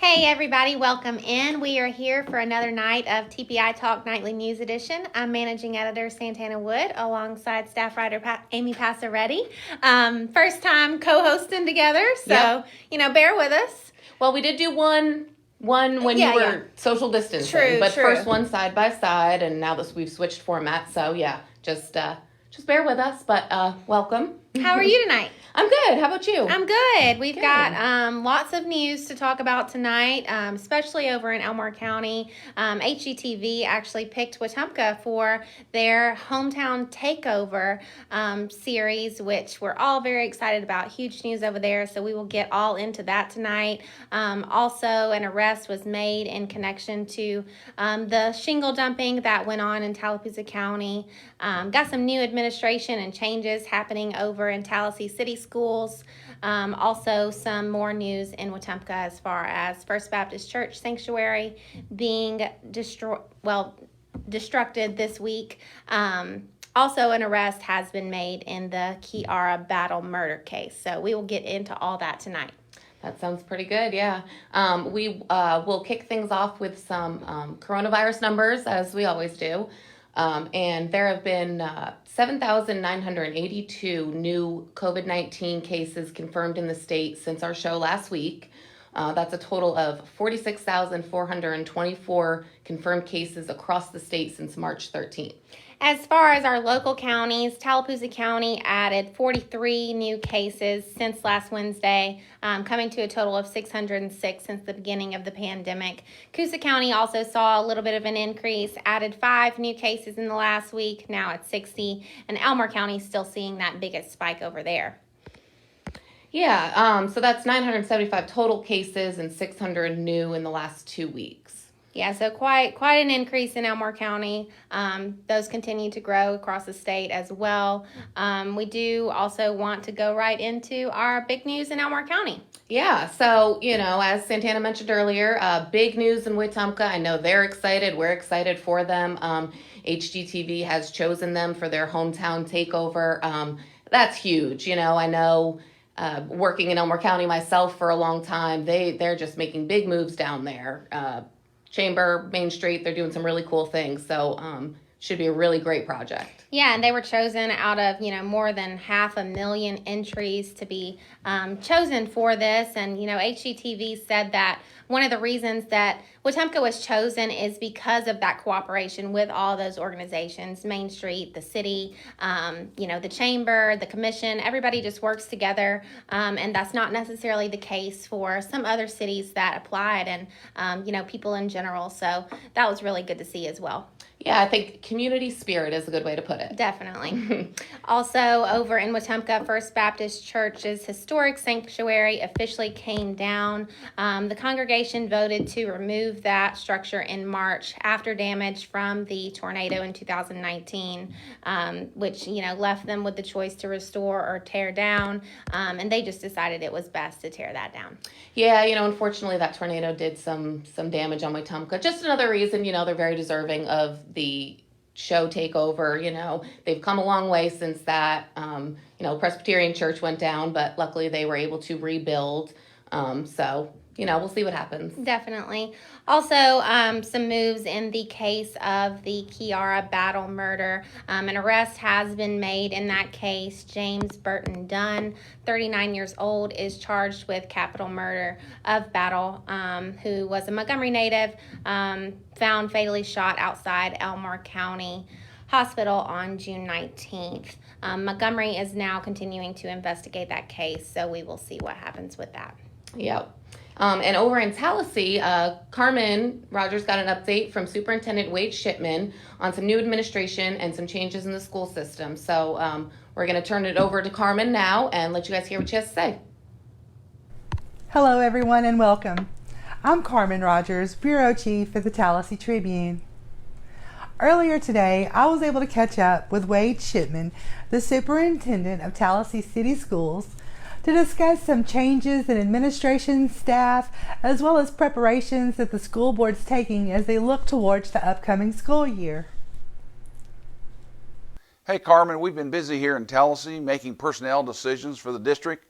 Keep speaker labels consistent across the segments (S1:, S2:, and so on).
S1: Hey everybody, welcome in. We are here for another night of TPI Talk Nightly News Edition. I'm Managing Editor Santana Wood alongside staff writer Amy Passaretti. First time co-hosting together, so bear with us.
S2: Well, we did do one when you were social distancing, but
S1: True.
S2: first one side by side, and now that we've switched format, so just bear with us, but welcome.
S1: How are you tonight?
S2: I'm good. How about you?
S1: I'm good. We've got lots of news to talk about tonight, especially over in Elmore County. HGTV actually picked Wetumpka for their hometown takeover series, which we're all very excited about. Huge news over there, so we will get all into that tonight. Also, an arrest was made in connection to the shingle dumping that went on in Tallapoosa County. Got some new administration and changes happening over in Tallahassee City Schools. Also, some more news in Wetumpka as far as First Baptist Church Sanctuary being destructed this week. Also, an arrest has been made in the Kiara Battle murder case. So we will get into all that tonight.
S2: That sounds pretty good, yeah. We will kick things off with some coronavirus numbers, as we always do. And there have been 7,982 new COVID-19 cases confirmed in the state since our show last week. That's a total of 46,424 confirmed cases across the state since March 13th.
S1: As far as our local counties, Tallapoosa County added 43 new cases since last Wednesday, coming to a total of 606 since the beginning of the pandemic. Coosa County also saw a little bit of an increase, added 5 new cases in the last week, now at 60, and Elmore County is still seeing that biggest spike over there.
S2: Yeah, so that's 975 total cases and 600 new in the last 2 weeks.
S1: Yeah, so quite an increase in Elmore County. Those continue to grow across the state as well. We do also want to go right into our big news in Elmore County.
S2: Yeah, so, as Santana mentioned earlier, big news in Wetumpka. I know they're excited. We're excited for them. HGTV has chosen them for their hometown takeover. That's huge. I know working in Elmore County myself for a long time, they're just making big moves down there. Chamber, Main Street, they're doing some really cool things. So should be a really great project.
S1: Yeah, and they were chosen out of, more than 500,000 entries to be chosen for this. And, HGTV said that one of the reasons that Wetumpka was chosen is because of that cooperation with all those organizations, Main Street, the city, the chamber, the commission, everybody just works together. And that's not necessarily the case for some other cities that applied and, people in general. So that was really good to see as well.
S2: Yeah, I think community spirit is a good way to put it.
S1: Definitely. Also, over in Wetumpka, First Baptist Church's historic sanctuary officially came down. The congregation voted to remove that structure in March after damage from the tornado in 2019, which, left them with the choice to restore or tear down. And they just decided it was best to tear that down.
S2: Yeah, unfortunately that tornado did some damage on Wetumpka. Just another reason, they're very deserving of the show takeover. They've come a long way since that. Presbyterian Church went down, but luckily they were able to rebuild. So we'll see what happens.
S1: Definitely. Also, some moves in the case of the Kiara Battle murder. An arrest has been made in that case. James Burton Dunn, 39 years old, is charged with capital murder of Battle, who was a Montgomery native, found fatally shot outside Elmore County Hospital on June 19th. Montgomery is now continuing to investigate that case, so we will see what happens with that.
S2: Yep. And over in Tallahassee, Carmen Rogers got an update from Superintendent Wade Shipman on some new administration and some changes in the school system. So we're going to turn it over to Carmen now and let you guys hear what she has to say.
S3: Hello, everyone, and welcome. I'm Carmen Rogers, Bureau Chief for the Tallahassee Tribune. Earlier today, I was able to catch up with Wade Shipman, the Superintendent of Tallahassee City Schools, to discuss some changes in administration, staff, as well as preparations that the school board's taking as they look towards the upcoming school year.
S4: Hey Carmen, we've been busy here in Tallahassee making personnel decisions for the district.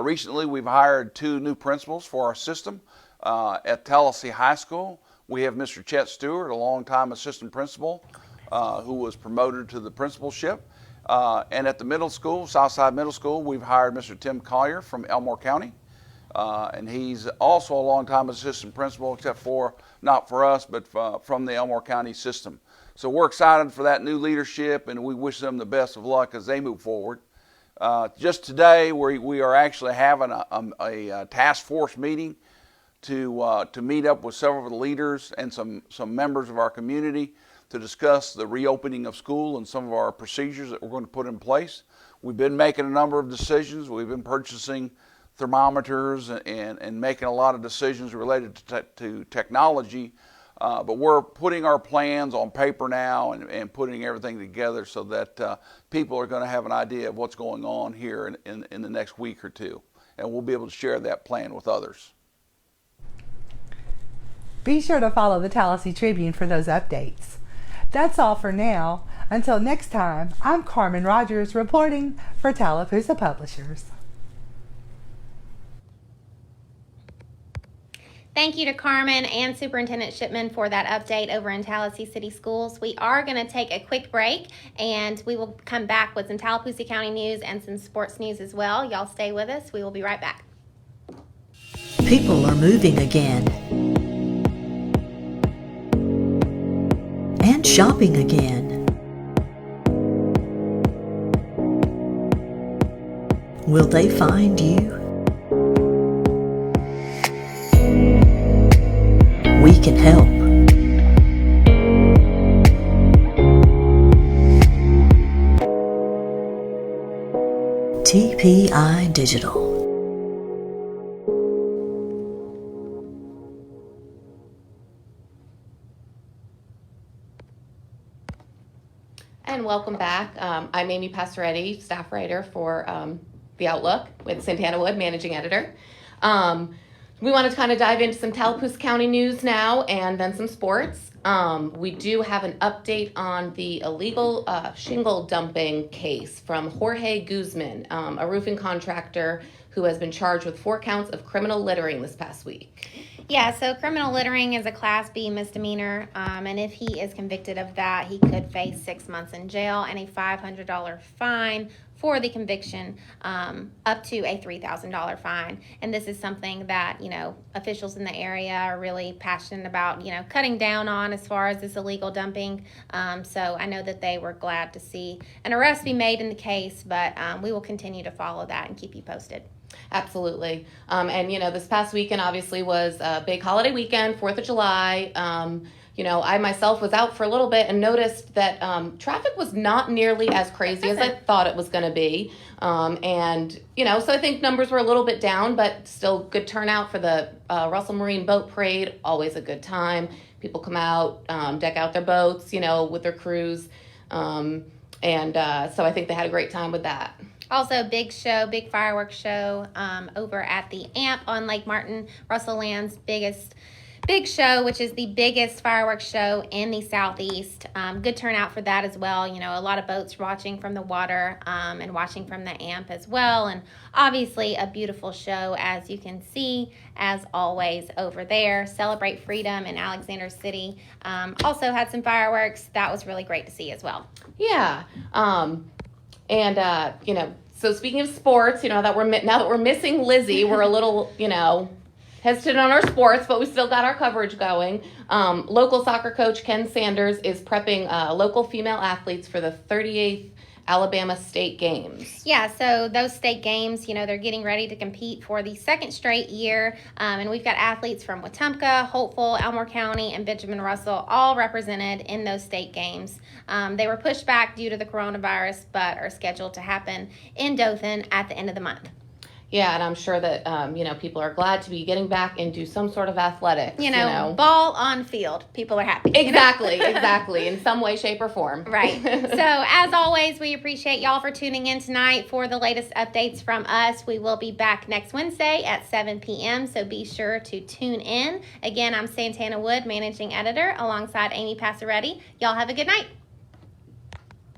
S4: Recently we've hired 2 new principals for our system. At Tallahassee High School, we have Mr. Chet Stewart, a longtime assistant principal, who was promoted to the principalship. And at the middle school, Southside Middle School, we've hired Mr. Tim Collier from Elmore County. And he's also a longtime assistant principal, except for, not for us, but from the Elmore County system. So we're excited for that new leadership, and we wish them the best of luck as they move forward. Just today, we are actually having a task force meeting to meet up with several of the leaders and some members of our community to discuss the reopening of school and some of our procedures that we're going to put in place. We've been making a number of decisions. We've been purchasing thermometers and making a lot of decisions related to technology, but we're putting our plans on paper now and putting everything together so that people are going to have an idea of what's going on here in the next week or two, and we'll be able to share that plan with others.
S3: Be sure to follow the Tallahassee Tribune for those updates. That's all for now. Until next time, I'm Carmen Rogers reporting for Tallapoosa Publishers.
S1: Thank you to Carmen and Superintendent Shipman for that update over in Tallahassee City Schools. We are going to take a quick break, and we will come back with some Tallapoosa County news and some sports news as well. Y'all stay with us. We will be right back.
S5: People are moving again. And shopping again. Will they find you? We can help. TPI Digital.
S2: And welcome back. I'm Amy Passaretti, staff writer for The Outlook with Santana Wood, managing editor. We want to kind of dive into some Tallapoosa County news now and then some sports. We do have an update on the illegal shingle dumping case from Jorge Guzman, a roofing contractor who has been charged with 4 counts of criminal littering this past week.
S1: Yeah, so criminal littering is a Class B misdemeanor, and if he is convicted of that, he could face 6 months in jail and a $500 fine for the conviction, up to a $3,000 fine. And this is something that, officials in the area are really passionate about, cutting down on as far as this illegal dumping. So I know that they were glad to see an arrest be made in the case, but we will continue to follow that and keep you posted.
S2: Absolutely. And, this past weekend obviously was a big holiday weekend, 4th of July. I myself was out for a little bit and noticed that traffic was not nearly as crazy as I thought it was going to be. So I think numbers were a little bit down, but still good turnout for the Russell Marine Boat Parade. Always a good time. People come out, deck out their boats, with their crews. So I think they had a great time with that.
S1: Also, big fireworks show over at the AMP on Lake Martin, Russell Land's big show, which is the biggest fireworks show in the Southeast. Good turnout for that as well. A lot of boats watching from the water and watching from the AMP as well. And obviously a beautiful show, as you can see, as always over there. Celebrate Freedom in Alexander City. Also had some fireworks. That was really great to see as well.
S2: Yeah. So speaking of sports, now that we're missing Lizzie, we're a little, hesitant on our sports, but we still got our coverage going. Local soccer coach Ken Sanders is prepping local female athletes for the 38th Alabama State Games.
S1: Yeah, so those state games, they're getting ready to compete for the second straight year. And we've got athletes from Wetumpka, Hopeful, Elmore County, and Benjamin Russell all represented in those state games. They were pushed back due to the coronavirus, but are scheduled to happen in Dothan at the end of the month.
S2: Yeah, and I'm sure that, people are glad to be getting back into some sort of athletics.
S1: Ball on field. People are happy.
S2: Exactly, in some way, shape, or form.
S1: Right. So, as always, we appreciate y'all for tuning in tonight for the latest updates from us. We will be back next Wednesday at 7 p.m., so be sure to tune in. Again, I'm Santana Wood, managing editor, alongside Amy Passaretti. Y'all have a good night.